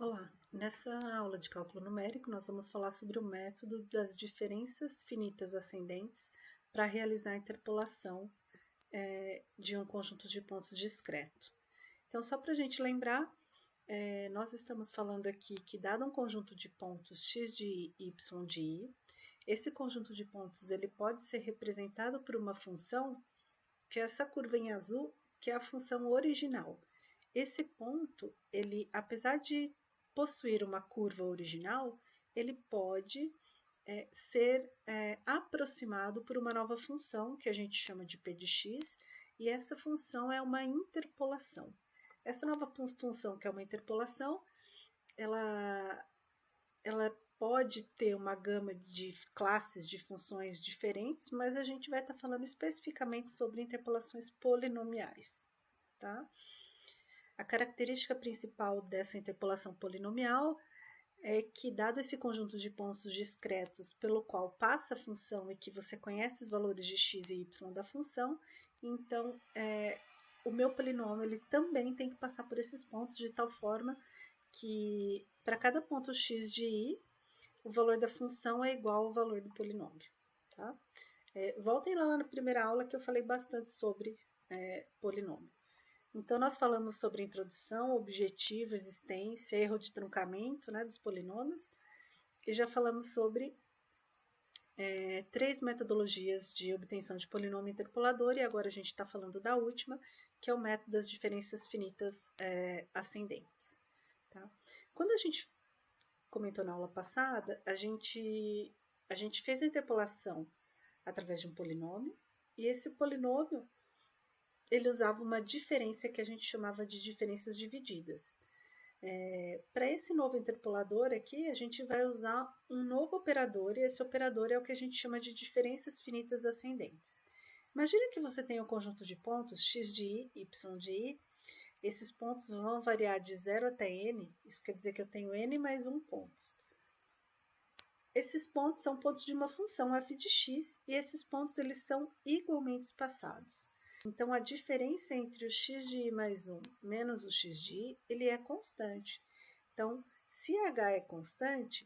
Olá, nessa aula de cálculo numérico nós vamos falar sobre o método das diferenças finitas ascendentes para realizar a interpolação de um conjunto de pontos discreto. Então, só para a gente lembrar, nós estamos falando aqui que dado um conjunto de pontos x de i, y de i, esse conjunto de pontos ele pode ser representado por uma função, que é essa curva em azul, que é a função original. Esse ponto, ele, apesar de possuir uma curva original, ele pode ser aproximado por uma nova função, que a gente chama de p de x, e essa função é uma interpolação. Essa nova função, que é uma interpolação, ela pode ter uma gama de classes de funções diferentes, mas a gente vai estar falando especificamente sobre interpolações polinomiais, tá? A característica principal dessa interpolação polinomial é que, dado esse conjunto de pontos discretos pelo qual passa a função e que você conhece os valores de x e y da função, então o meu polinômio ele também tem que passar por esses pontos de tal forma que, para cada ponto x de i, o valor da função é igual ao valor do polinômio. Tá? Voltem lá na primeira aula que eu falei bastante sobre polinômio. Então, nós falamos sobre introdução, objetivo, existência, erro de truncamento, né, dos polinômios, e já falamos sobre três metodologias de obtenção de polinômio interpolador, e agora a gente está falando da última, que é o método das diferenças finitas ascendentes. Tá? Quando a gente comentou na aula passada, a gente fez a interpolação através de um polinômio, e esse polinômio ele usava uma diferença que a gente chamava de diferenças divididas. Para esse novo interpolador aqui, a gente vai usar um novo operador, e esse operador é o que a gente chama de diferenças finitas ascendentes. Imagine que você tem um conjunto de pontos x de i, y de i, esses pontos vão variar de 0 até n, isso quer dizer que eu tenho n mais 1 pontos. Esses pontos são pontos de uma função f de x, e esses pontos eles são igualmente espaçados. Então, a diferença entre o x de i mais 1 menos o x de i, ele é constante. Então, se h é constante,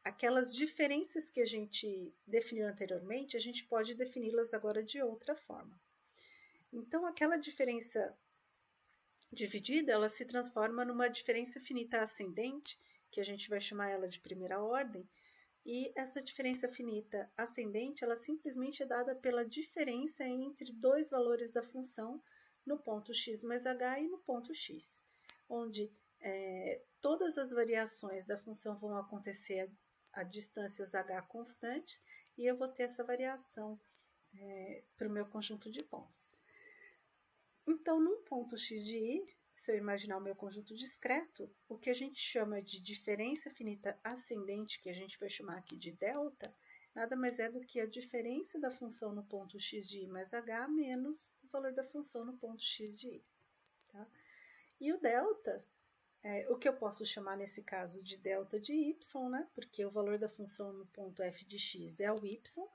aquelas diferenças que a gente definiu anteriormente, a gente pode defini-las agora de outra forma. Então, aquela diferença dividida, ela se transforma numa diferença finita ascendente, que a gente vai chamar ela de primeira ordem, e essa diferença finita ascendente, ela simplesmente é dada pela diferença entre dois valores da função no ponto x mais h e no ponto x, onde todas as variações da função vão acontecer a distâncias h constantes, e eu vou ter essa variação para o meu conjunto de pontos. Então, num ponto x de i, se eu imaginar o meu conjunto discreto, o que a gente chama de diferença finita ascendente, que a gente vai chamar aqui de delta, nada mais é do que a diferença da função no ponto x de i mais h menos o valor da função no ponto x de i. Tá? E o delta, o que eu posso chamar nesse caso de delta de y, né? Porque o valor da função no ponto f de x é o y,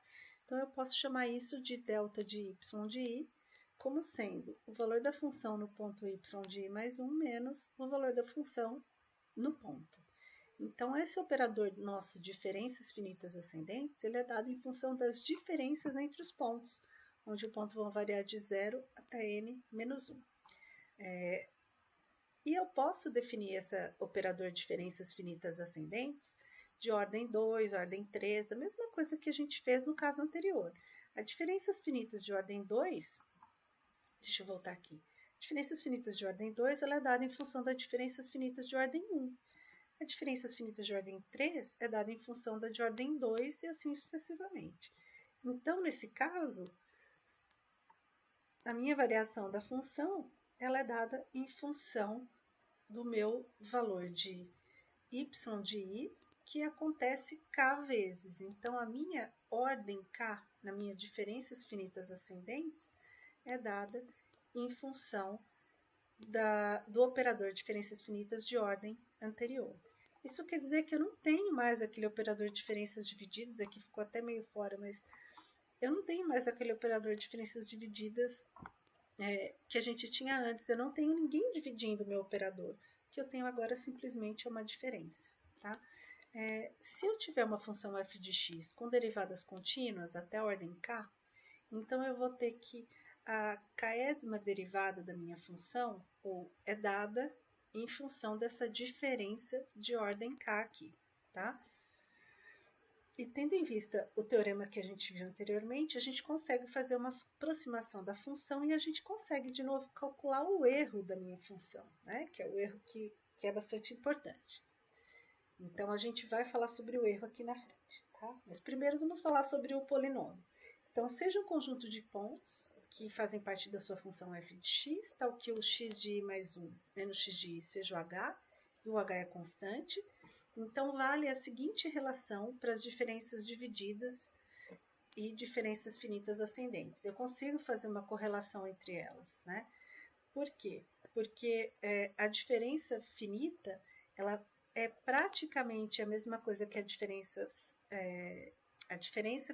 então eu posso chamar isso de delta de y de i, como sendo o valor da função no ponto y de i mais 1 menos o valor da função no ponto. Então, esse operador nosso, diferenças finitas ascendentes, ele é dado em função das diferenças entre os pontos, onde o ponto vai variar de 0 até n menos 1. E eu posso definir esse operador diferenças finitas ascendentes de ordem 2, ordem 3, a mesma coisa que a gente fez no caso anterior. As diferenças finitas de ordem 2, deixa eu voltar aqui. Diferenças finitas de ordem 2, ela é dada em função das diferenças finitas de ordem 1. As diferenças finitas de ordem 3 é dada em função da de ordem 2 e assim sucessivamente. Então, nesse caso, a minha variação da função, ela é dada em função do meu valor de y de i, que acontece k vezes. Então, a minha ordem k, na minha diferenças finitas ascendentes, é dada em função do operador diferenças finitas de ordem anterior. Isso quer dizer que eu não tenho mais aquele operador de diferenças divididas, aqui ficou até meio fora, mas eu não tenho mais aquele operador de diferenças divididas que a gente tinha antes. Eu não tenho ninguém dividindo o meu operador. que eu tenho agora simplesmente é uma diferença, tá? Se eu tiver uma função f de x com derivadas contínuas até a ordem k, então eu vou ter que a késima derivada da minha função é dada em função dessa diferença de ordem k aqui, tá? E tendo em vista o teorema que a gente viu anteriormente, a gente consegue fazer uma aproximação da função e a gente consegue de novo calcular o erro da minha função, né? Que é o erro que é bastante importante. Então, a gente vai falar sobre o erro aqui na frente, tá? Mas primeiro vamos falar sobre o polinômio. Então, seja um conjunto de pontos que fazem parte da sua função f de x, tal que o x de i mais 1 menos x de i seja o h, e o h é constante. Então, vale a seguinte relação para as diferenças divididas e diferenças finitas ascendentes. Eu consigo fazer uma correlação entre elas, né? Por quê? Porque a diferença finita, ela é praticamente a mesma coisa que a diferença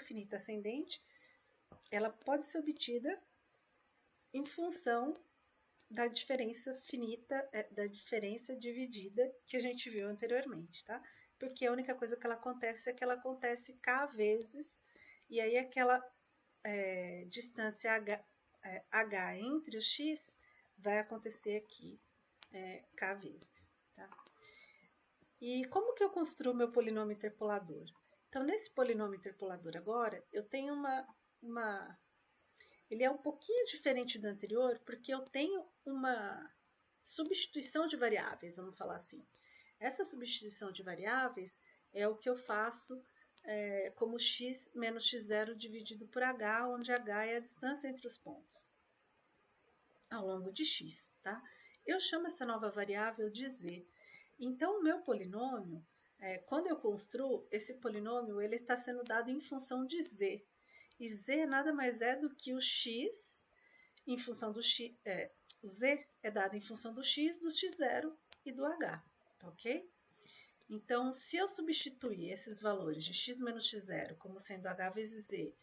finita ascendente, ela pode ser obtida em função da diferença finita, da diferença dividida que a gente viu anteriormente, tá? Porque a única coisa que ela acontece é que ela acontece k vezes, e aí aquela distância h entre os x vai acontecer aqui k vezes, tá? E como que eu construo meu polinômio interpolador? Então, nesse polinômio interpolador agora, eu tenho ele é um pouquinho diferente do anterior, porque eu tenho uma substituição de variáveis, vamos falar assim. Essa substituição de variáveis é o que eu faço como x menos x0 dividido por h, onde h é a distância entre os pontos ao longo de x, tá? Eu chamo essa nova variável de z. Então, o meu polinômio, quando eu construo, esse polinômio ele está sendo dado em função de z. E z nada mais é do que o x em função do x. O z é dado em função do x0 e do h, ok? Então, se eu substituir esses valores de x menos x0 como sendo h vezes z,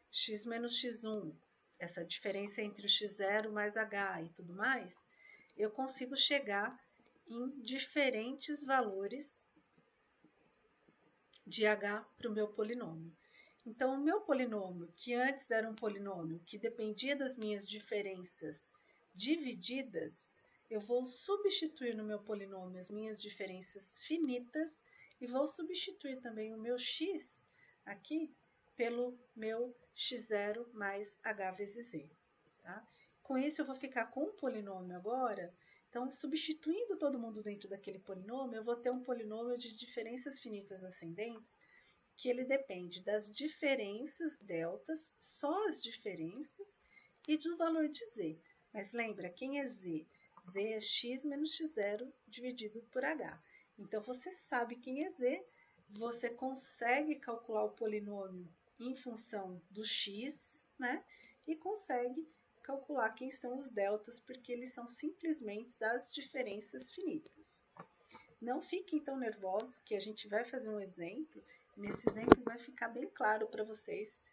x menos x1, essa diferença entre o x0 mais h e tudo mais, eu consigo chegar em diferentes valores de h para o meu polinômio. Então, o meu polinômio, que antes era um polinômio que dependia das minhas diferenças divididas, eu vou substituir no meu polinômio as minhas diferenças finitas e vou substituir também o meu x aqui pelo meu x0 mais h vezes z. Tá? Com isso, eu vou ficar com um polinômio agora. Então, substituindo todo mundo dentro daquele polinômio, eu vou ter um polinômio de diferenças finitas ascendentes que ele depende das diferenças deltas, só as diferenças, e do valor de z. Mas lembra, quem é z? Z é x menos x0 dividido por h. Então, você sabe quem é z, você consegue calcular o polinômio em função do x, né? E consegue calcular quem são os deltas, porque eles são simplesmente as diferenças finitas. Não fiquem tão nervosos, que a gente vai fazer um exemplo. Nesse exemplo vai ficar bem claro para vocês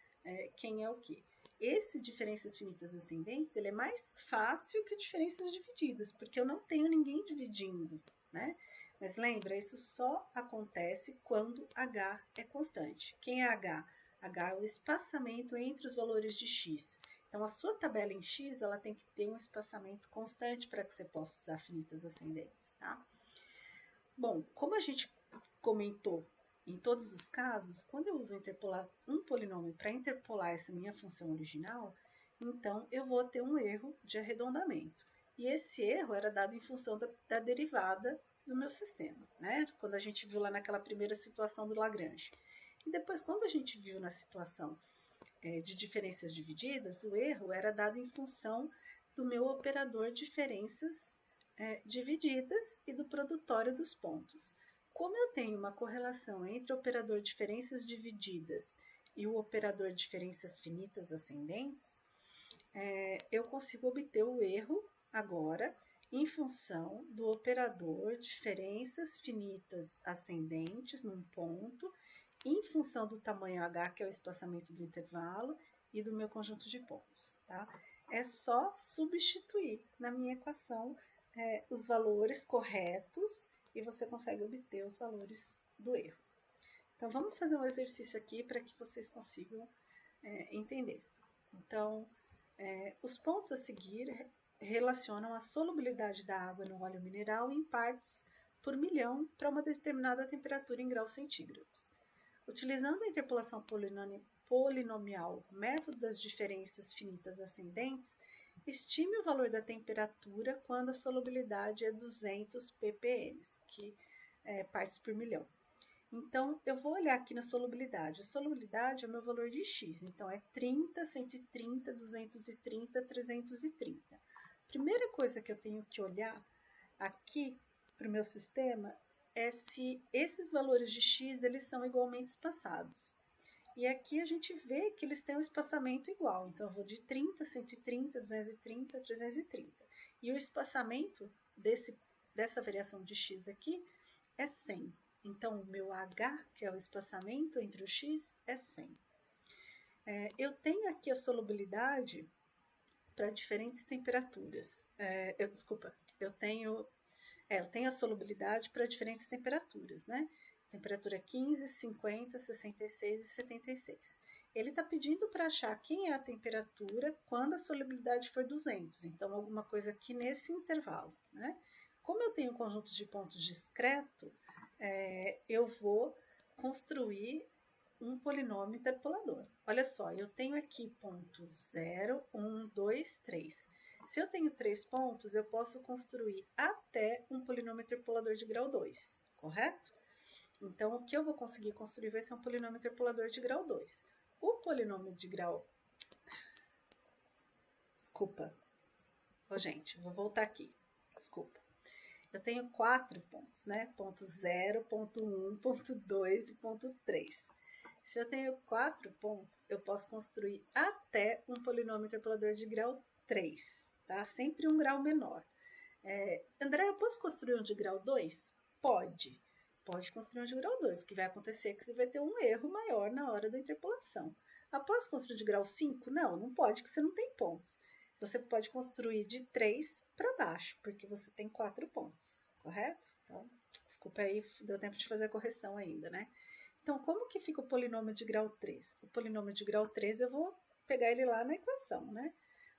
quem é o que. Esse diferenças finitas ascendentes, ele é mais fácil que diferenças divididas, porque eu não tenho ninguém dividindo, né? Mas lembra, isso só acontece quando h é constante. Quem é h? H é o espaçamento entre os valores de x. Então, a sua tabela em x, ela tem que ter um espaçamento constante para que você possa usar finitas ascendentes, tá? Bom, como a gente comentou em todos os casos, quando eu uso um polinômio para interpolar essa minha função original, então eu vou ter um erro de arredondamento. E esse erro era dado em função da derivada do meu sistema, né? Quando a gente viu lá naquela primeira situação do Lagrange. E depois, quando a gente viu na situação de diferenças divididas, o erro era dado em função do meu operador diferenças divididas e do produtório dos pontos. Como eu tenho uma correlação entre o operador diferenças divididas e o operador diferenças finitas ascendentes, eu consigo obter o erro agora em função do operador diferenças finitas ascendentes num ponto, em função do tamanho h, que é o espaçamento do intervalo, e do meu conjunto de pontos. Tá? É só substituir na minha equação os valores corretos e você consegue obter os valores do erro. Então, vamos fazer um exercício aqui para que vocês consigam entender. Então, os pontos a seguir relacionam a solubilidade da água no óleo mineral em partes por milhão para uma determinada temperatura em graus centígrados. Utilizando a interpolação polinomial, método das diferenças finitas ascendentes, estime o valor da temperatura quando a solubilidade é 200 ppm, que é partes por milhão. Então, eu vou olhar aqui na solubilidade. A solubilidade é o meu valor de x, então é 30, 130, 230, 330. Primeira coisa que eu tenho que olhar aqui para o meu sistema é se esses valores de x eles são igualmente espaçados. E aqui a gente vê que eles têm um espaçamento igual. Então, eu vou de 30, 130, 230, 330. E o espaçamento dessa variação de x aqui é 100. Então, o meu H, que é o espaçamento entre o x, é 100. Eu tenho aqui a solubilidade para diferentes temperaturas. Eu tenho a solubilidade para diferentes temperaturas, né? Temperatura 15, 50, 66 e 76. Ele está pedindo para achar quem é a temperatura quando a solubilidade for 200. Então, alguma coisa aqui nesse intervalo, né? Como eu tenho um conjunto de pontos discreto, eu vou construir um polinômio interpolador. Olha só, eu tenho aqui pontos 0, 1, 2, 3. Se eu tenho 3 pontos, eu posso construir até um polinômio interpolador de grau 2, correto? Então, o que eu vou conseguir construir vai ser um polinômio interpolador de grau 2. O polinômio de grau... Desculpa. Gente, vou voltar aqui. Desculpa. Eu tenho 4 pontos, né? Ponto 0, ponto 1, ponto 2 e ponto 3. Se eu tenho 4 pontos, eu posso construir até um polinômio interpolador de grau 3, tá? Sempre um grau menor. André, eu posso construir um de grau 2? Pode. Pode construir um de grau 2. O que vai acontecer é que você vai ter um erro maior na hora da interpolação. Posso construir de grau 5? Não, não pode, porque você não tem pontos. Você pode construir de 3 para baixo, porque você tem 4 pontos, correto? Então, desculpa aí, deu tempo de fazer a correção ainda, né? Então, como que fica o polinômio de grau 3? O polinômio de grau 3, eu vou pegar ele lá na equação, né?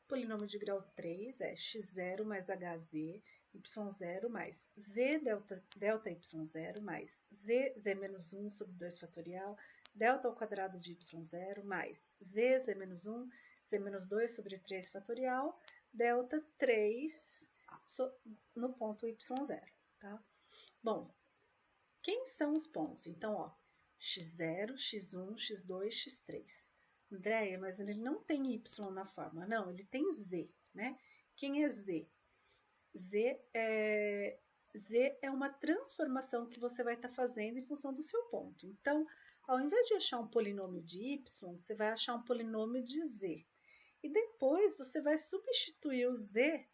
O polinômio de grau 3 é x0 mais hz, y0 mais z delta y0 mais z menos 1 sobre 2 fatorial, delta ao quadrado de y0 mais z menos 1, z menos 2 sobre 3 fatorial, delta 3 no ponto y0, tá? Bom, quem são os pontos? Então, ó, x0, x1, x2, x3. Andréia, mas ele não tem y na fórmula. Não, ele tem z, né? Quem é z? Z é uma transformação que você vai estar fazendo em função do seu ponto. Então, ao invés de achar um polinômio de y, você vai achar um polinômio de z. E depois você vai substituir o z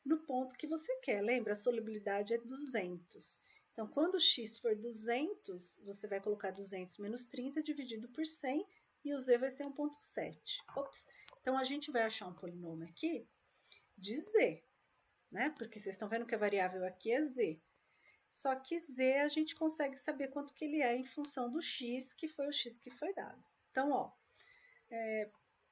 no ponto que você quer. Lembra, a solubilidade é 200. Então, quando x for 200, você vai colocar 200 menos 30 dividido por 100 e o z vai ser 1,7. Ops! Então, a gente vai achar um polinômio aqui de z, né? Porque vocês estão vendo que a variável aqui é z. Só que z a gente consegue saber quanto que ele é em função do x, que foi o x que foi dado. Então, ó,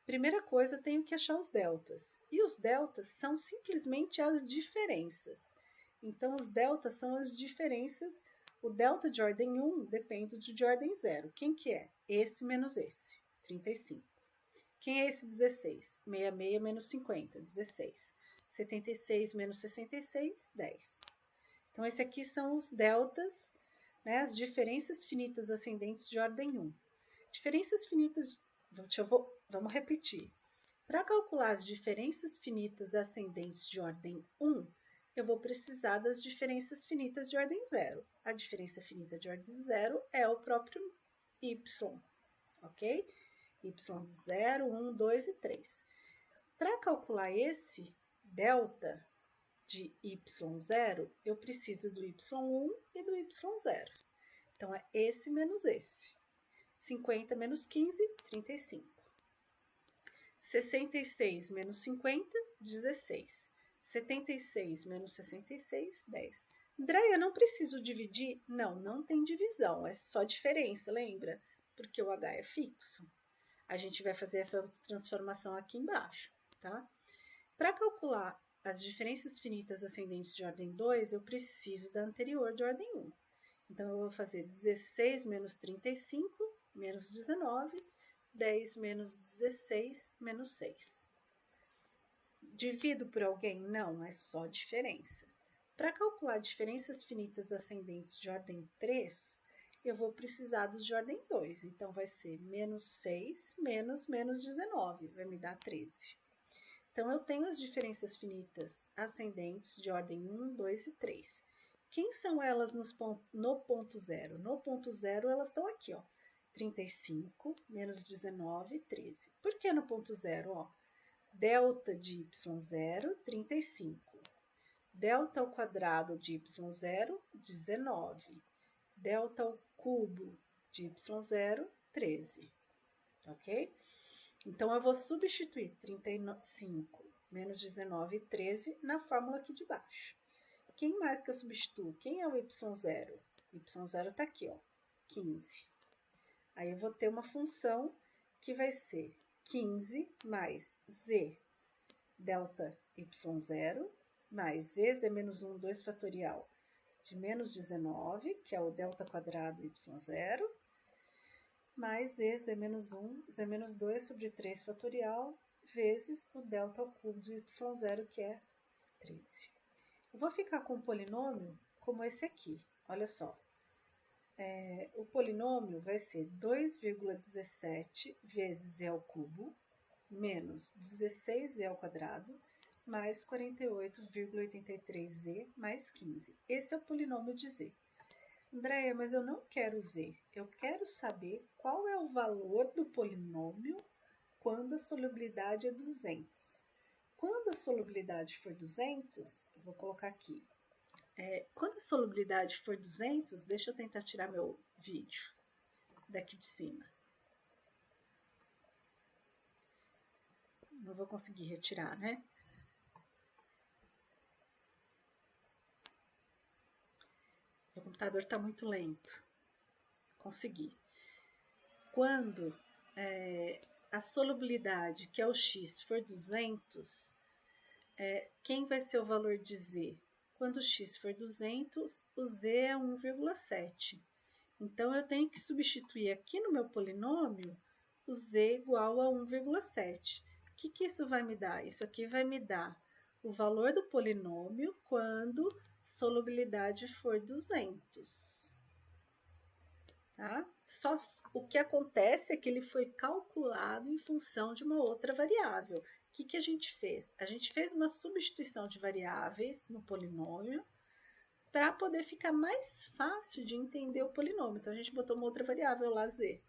primeira coisa, eu tenho que achar os deltas. E os deltas são simplesmente as diferenças. Então, os deltas são as diferenças. O delta de ordem 1 depende do de ordem 0. Quem que é? Esse menos esse, 35. Quem é esse 16? 66 menos 50, 16. 76 menos 66, 10. Então, esse aqui são os deltas, né, as diferenças finitas ascendentes de ordem 1. Diferenças finitas... Vamos repetir. Para calcular as diferenças finitas ascendentes de ordem 1, eu vou precisar das diferenças finitas de ordem 0. A diferença finita de ordem 0 é o próprio y, ok? Y de 0, 1, 2 e 3. Para calcular esse delta de y0, eu preciso do y1 e do y0. Então, é esse menos esse. 50 menos 15, 35. 66 menos 50, 16. 76 menos 66, 10. Andréia, não preciso dividir? Não, não tem divisão, é só diferença, lembra? Porque o H é fixo. A gente vai fazer essa transformação aqui embaixo, tá? Para calcular as diferenças finitas ascendentes de ordem 2, eu preciso da anterior de ordem 1. Então, eu vou fazer 16 menos 35, menos 19, 10 menos 16, menos 6. Divido por alguém? Não, é só diferença. Para calcular diferenças finitas ascendentes de ordem 3, eu vou precisar dos de ordem 2. Então, vai ser menos 6 menos 19, vai me dar 13. Então, eu tenho as diferenças finitas ascendentes de ordem 1, 2 e 3. Quem são elas no ponto zero? No ponto zero, elas estão aqui, ó. 35 menos 19, 13. Por que no ponto zero? Ó, delta de y0, 35. Delta ao quadrado de y0, 19. Delta ao cubo de y0, 13. Ok? Então, eu vou substituir 35 menos 19 e 13 na fórmula aqui de baixo. Quem mais que eu substituo? Quem é o y0? O y0 está aqui, ó, 15. Aí, eu vou ter uma função que vai ser 15 mais z delta y0 mais z menos 1, 2 fatorial de menos 19, que é o delta quadrado y0, mais z menos 1, z menos 2 sobre 3 fatorial, vezes o delta ao cubo de y0, que é 13. Eu vou ficar com um polinômio como esse aqui, olha só. O polinômio vai ser 2,17 vezes z ao cubo, menos 16z ao quadrado, mais 48,83z mais 15. Esse é o polinômio de z. Andréia, mas eu não quero z. Eu quero saber qual é o valor do polinômio quando a solubilidade é 200. Quando a solubilidade for 200, eu vou colocar aqui. Quando a solubilidade for 200, deixa eu tentar tirar meu vídeo daqui de cima. Não vou conseguir retirar, né? Meu computador está muito lento. Consegui. Quando a solubilidade, que é o x, for 200, quem vai ser o valor de z? Quando o x for 200, o z é 1,7. Então, eu tenho que substituir aqui no meu polinômio o z igual a 1,7. O que isso vai me dar? Isso aqui vai me dar o valor do polinômio quando solubilidade for 200. Tá? Só o que acontece é que ele foi calculado em função de uma outra variável. O que a gente fez? A gente fez uma substituição de variáveis no polinômio para poder ficar mais fácil de entender o polinômio. Então, a gente botou uma outra variável lá, z.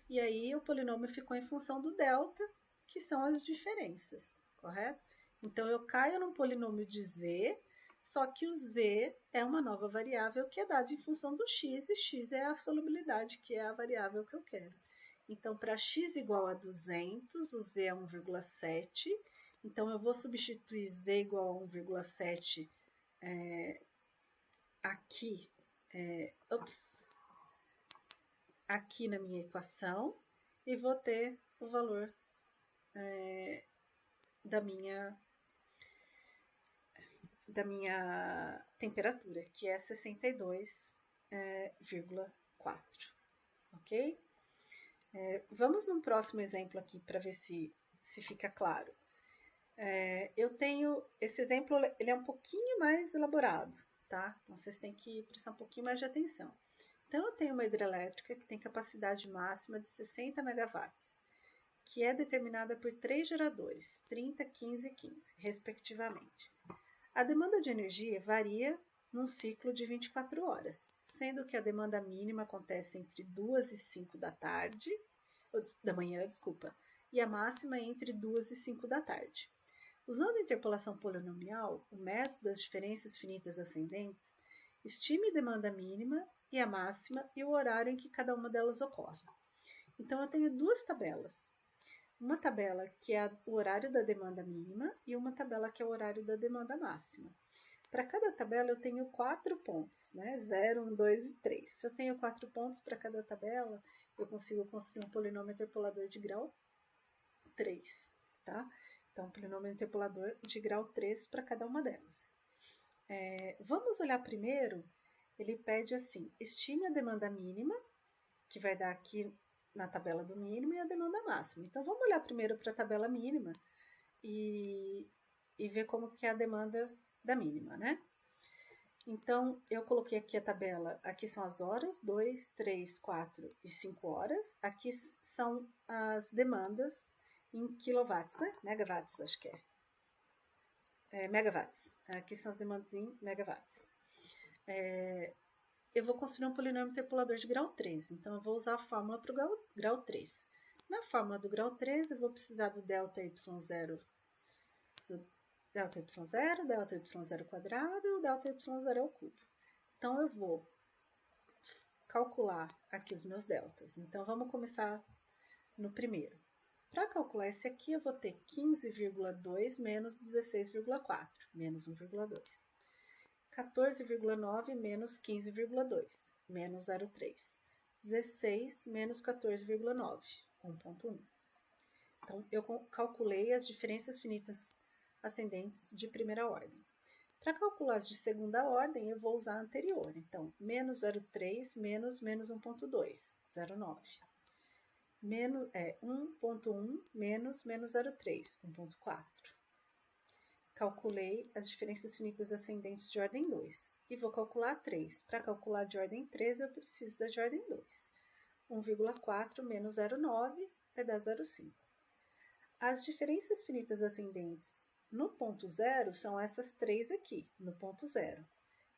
E aí, o polinômio ficou em função do delta, que são as diferenças, correto? Então, eu caio num polinômio de z, só que o z é uma nova variável que é dada em função do x, e x é a solubilidade, que é a variável que eu quero. Então, para x igual a 200, o z é 1,7. Então, eu vou substituir z igual a 1,7 aqui, aqui na minha equação, e vou ter o valor da minha temperatura, que é 62,4, ok? Vamos num próximo exemplo aqui para ver se fica claro. Eu tenho, esse exemplo ele é um pouquinho mais elaborado, tá? Então, vocês têm que prestar um pouquinho mais de atenção. Então, eu tenho uma hidrelétrica que tem capacidade máxima de 60 megawatts, que é determinada por 3 geradores, 30, 15 e 15, respectivamente. A demanda de energia varia num ciclo de 24 horas, sendo que a demanda mínima acontece entre 2 e 5 da manhã, e a máxima entre 2 e 5 da tarde. Usando a interpolação polinomial, o método das diferenças finitas ascendentes, estime a demanda mínima e a máxima e o horário em que cada uma delas ocorre. Então, eu tenho duas tabelas. uma tabela que é o horário da demanda mínima e uma tabela que é o horário da demanda máxima. Para cada tabela eu tenho 4 pontos, né? 0, 1, 2 e 3. Se eu tenho 4 pontos para cada tabela, eu consigo construir um polinômio interpolador de grau 3, tá? Então, polinômio interpolador de grau 3 para cada uma delas. Vamos olhar primeiro, ele pede assim, estime a demanda mínima, que vai dar aqui na tabela do mínimo, e a demanda máxima. Então, vamos olhar primeiro para a tabela mínima e ver como que é a demanda da mínima, né? Então, eu coloquei aqui a tabela, aqui são as horas, 2, 3, 4 e 5 horas. Aqui são as demandas em quilowatts, né? Megawatts, acho que é. Megawatts. Aqui são as demandas em megawatts. Eu vou construir um polinômio interpolador de grau 3, então eu vou usar a fórmula para o grau 3. Na fórmula do grau 3, eu vou precisar do delta y0, delta y0 ao quadrado e o delta y0 ao cubo. Então, eu vou calcular aqui os meus deltas. Então, vamos começar no primeiro. Para calcular esse aqui, eu vou ter 15,2 menos 16,4, menos 1,2. 14,9 menos 15,2, menos 0,3. 16 menos 14,9, 1,1. Então, eu calculei as diferenças finitas ascendentes de primeira ordem. Para calcular as de segunda ordem, eu vou usar a anterior. Então, menos 0,3 menos 1,2, 0,9. 1,1 menos 0,3, 1,4. Calculei as diferenças finitas ascendentes de ordem 2. E vou calcular 3. Para calcular de ordem 3, eu preciso da de ordem 2. 1,4 menos 0,9 vai dar 0,5. As diferenças finitas ascendentes no ponto 0 são essas 3 aqui, no ponto 0.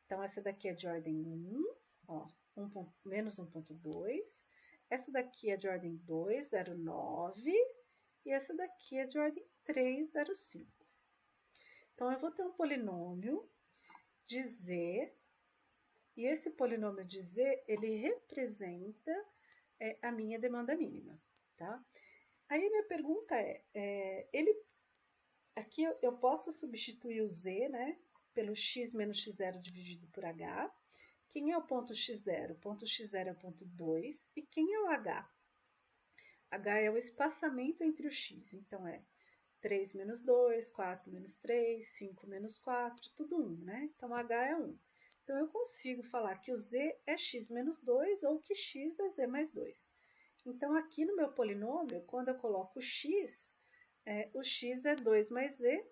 Então, essa daqui é de ordem 1, ó, menos 1,2. Essa daqui é de ordem 2, 0,9. E essa daqui é de ordem 3, 0,5. Então, eu vou ter um polinômio de z, e esse polinômio de z, ele representa a minha demanda mínima, tá? Aí, minha pergunta aqui eu posso substituir o z, né, pelo x menos x0 dividido por h. Quem é o ponto x0? O ponto x0 é o ponto 2. E quem é o h? H é o espaçamento entre o x, então é 3 menos 2, 4 menos 3, 5 menos 4, tudo 1, né? Então, H é 1. Então, eu consigo falar que o z é x menos 2 ou que x é z mais 2. Então, aqui no meu polinômio, quando eu coloco o x é 2 mais z,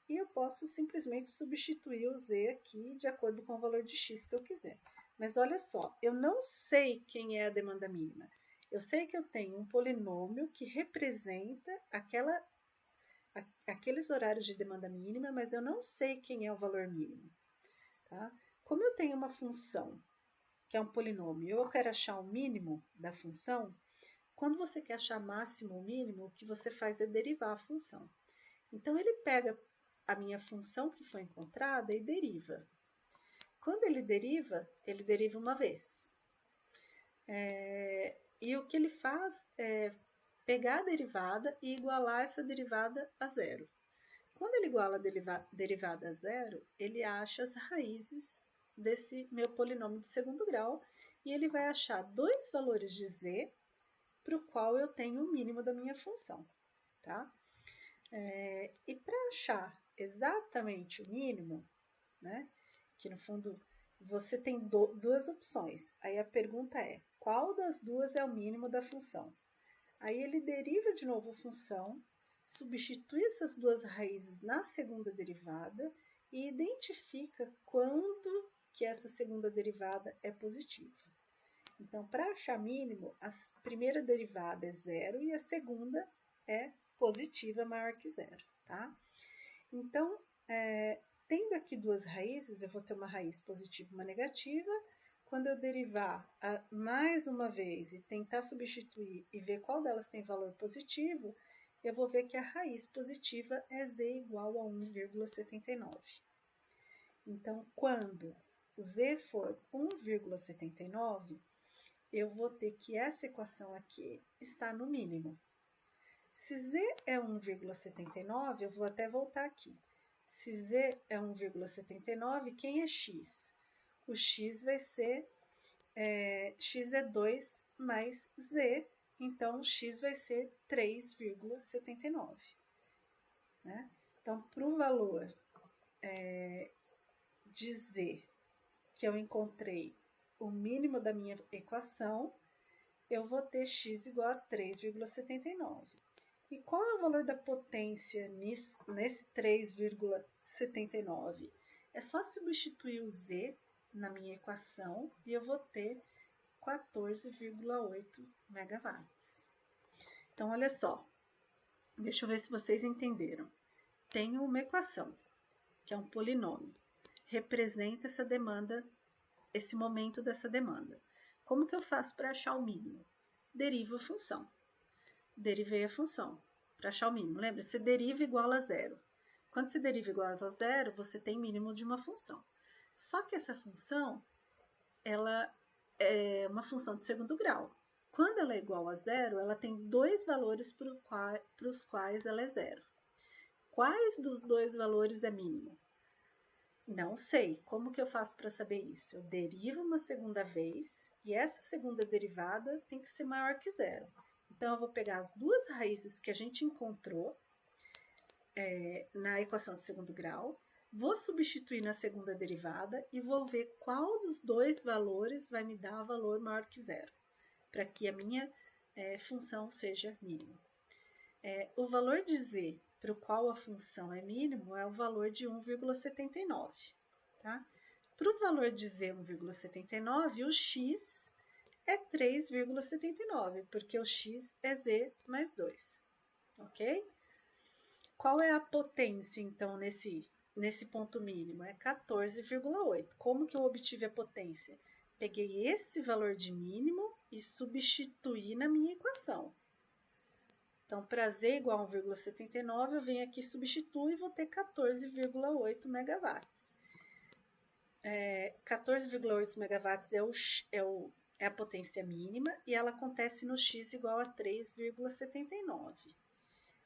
e eu posso simplesmente substituir o z aqui de acordo com o valor de x que eu quiser. Mas olha só, eu não sei quem é a demanda mínima. Eu sei que eu tenho um polinômio que representa aqueles horários de demanda mínima, mas eu não sei quem é o valor mínimo. Tá? Como eu tenho uma função que é um polinômio e eu quero achar o mínimo da função, quando você quer achar máximo ou mínimo, o que você faz é derivar a função. Então, ele pega a minha função que foi encontrada e deriva. Quando ele deriva uma vez. E o que ele faz é pegar a derivada e igualar essa derivada a zero. Quando ele iguala a derivada a zero, ele acha as raízes desse meu polinômio de segundo grau e ele vai achar dois valores de z para o qual eu tenho o mínimo da minha função, tá? E para achar exatamente o mínimo, né, que no fundo você tem duas opções. Aí a pergunta é, qual das duas é o mínimo da função? Aí ele deriva de novo a função, substitui essas duas raízes na segunda derivada e identifica quando que essa segunda derivada é positiva. Então, para achar mínimo, a primeira derivada é zero e a segunda é positiva maior que zero, tá? Então, tendo aqui duas raízes, eu vou ter uma raiz positiva e uma negativa. Quando eu derivar mais uma vez e tentar substituir e ver qual delas tem valor positivo, eu vou ver que a raiz positiva é z igual a 1,79. Então, quando o z for 1,79, eu vou ter que essa equação aqui está no mínimo. Se z é 1,79, eu vou até voltar aqui. Se z é 1,79, quem é x? O x vai ser, x é 2 mais z, então x vai ser 3,79. Né? Então, para o valor de z, que eu encontrei o mínimo da minha equação, eu vou ter x igual a 3,79. E qual é o valor da potência nesse 3,79? É só substituir o z na minha equação e eu vou ter 14,8 megawatts. Então, olha só, deixa eu ver se vocês entenderam. Tenho uma equação, que é um polinômio, representa essa demanda, esse momento dessa demanda. Como que eu faço para achar o mínimo? Derivo a função. Derivei a função para achar o mínimo. Lembra? Você deriva igual a zero. Quando você deriva igual a zero, você tem mínimo de uma função. Só que essa função, ela é uma função de segundo grau. Quando ela é igual a zero, ela tem dois valores para os quais ela é zero. Quais dos dois valores é mínimo? Não sei. Como que eu faço para saber isso? Eu derivo uma segunda vez e essa segunda derivada tem que ser maior que zero. Então, eu vou pegar as duas raízes que a gente encontrou na equação de segundo grau, vou substituir na segunda derivada e vou ver qual dos dois valores vai me dar valor maior que zero, para que a minha função seja mínima. O valor de z para o qual a função é mínimo é o valor de 1,79. Tá? Para o valor de z 1,79, o x é 3,79, porque o x é z mais 2, ok? Qual é a potência, então, nesse ponto mínimo? É 14,8. Como que eu obtive a potência? Peguei esse valor de mínimo e substituí na minha equação. Então, para z igual a 1,79, eu venho aqui, substituo e vou ter 14,8 megawatts. 14,8 megawatts é a potência mínima e ela acontece no x igual a 3,79.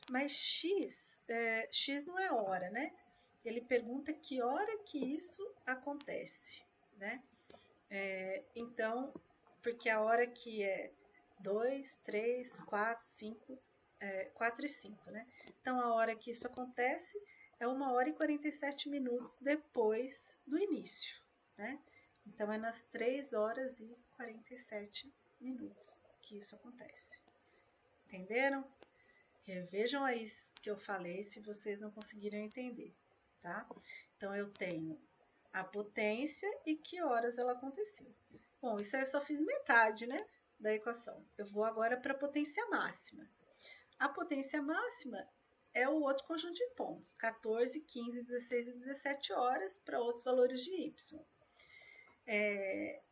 Mas x não é hora, né? Ele pergunta que hora que isso acontece, né? Então, porque a hora que é 2, 3, 4, 5, 4 e 5, né? Então, a hora que isso acontece é 1 hora e 47 minutos depois do início, né? Então, é nas 3 horas e 47 minutos que isso acontece. Entenderam? Revejam aí que eu falei se vocês não conseguiram entender, tá? Então, eu tenho a potência e que horas ela aconteceu. Bom, isso aí eu só fiz metade, né, da equação. Eu vou agora para a potência máxima. A potência máxima é o outro conjunto de pontos, 14, 15, 16 e 17 horas para outros valores de y.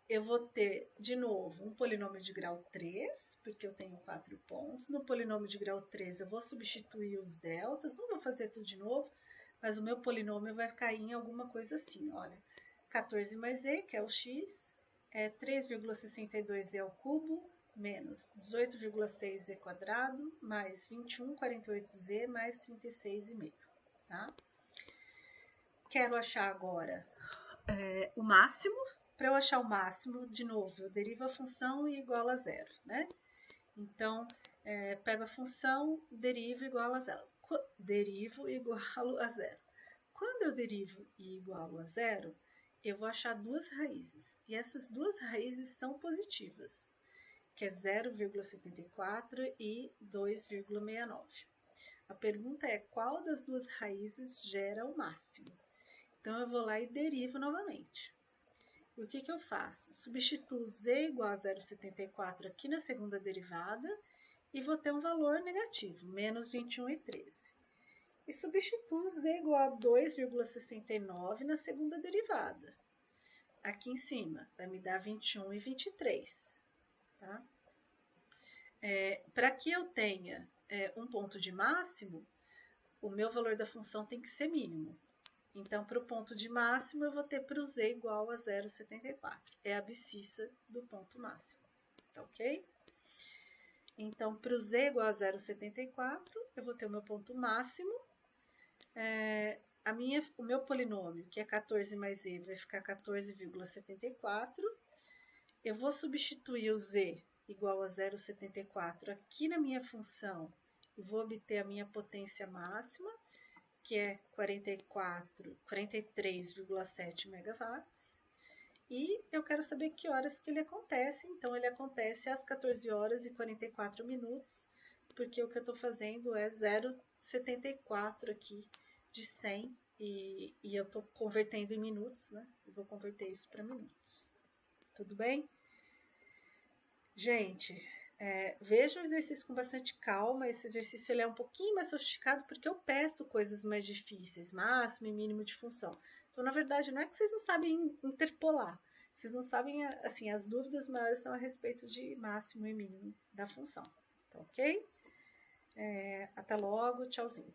Eu vou ter, de novo, um polinômio de grau 3, porque eu tenho 4 pontos. No polinômio de grau 3, eu vou substituir os deltas, não vou fazer tudo de novo, mas o meu polinômio vai cair em alguma coisa assim, olha. 14 mais e, que é o x, 3,62e ao cubo, menos 18,6e quadrado, mais 21,48z, mais 36,5, tá? Quero achar agora o máximo. Para eu achar o máximo, de novo, eu derivo a função e igual a zero, né? Então, pego a função, derivo igual a zero. Derivo igual a zero. Quando eu derivo e igualo a zero, eu vou achar duas raízes. E essas duas raízes são positivas, que é 0,74 e 2,69. A pergunta é qual das duas raízes gera o máximo? Então, eu vou lá e derivo novamente. E o que eu faço? Substituo z igual a 0,74 aqui na segunda derivada e vou ter um valor negativo, menos 21,13. E substituo z igual a 2,69 na segunda derivada. Aqui em cima, vai me dar 21,23. Tá? Para que eu tenha um ponto de máximo, o meu valor da função tem que ser mínimo. Então, para o ponto de máximo, eu vou ter para o z igual a 0,74. É a abscissa do ponto máximo, tá ok? Então, para o z igual a 0,74, eu vou ter o meu ponto máximo. O meu polinômio, que é 14 mais z, vai ficar 14,74. Eu vou substituir o z igual a 0,74 aqui na minha função e vou obter a minha potência máxima, que é 43,7 megawatts. E eu quero saber que horas que ele acontece. Então, ele acontece às 14 horas e 44 minutos, porque o que eu estou fazendo é 0,74 aqui de 100 e eu estou convertendo em minutos, né? Eu vou converter isso para minutos. Tudo bem? Gente, veja o exercício com bastante calma. Esse exercício ele é um pouquinho mais sofisticado porque eu peço coisas mais difíceis, máximo e mínimo de função. Então, na verdade, não é que vocês não sabem interpolar. Vocês não sabem, assim, as dúvidas maiores são a respeito de máximo e mínimo da função. Tá ok? Até logo, tchauzinho.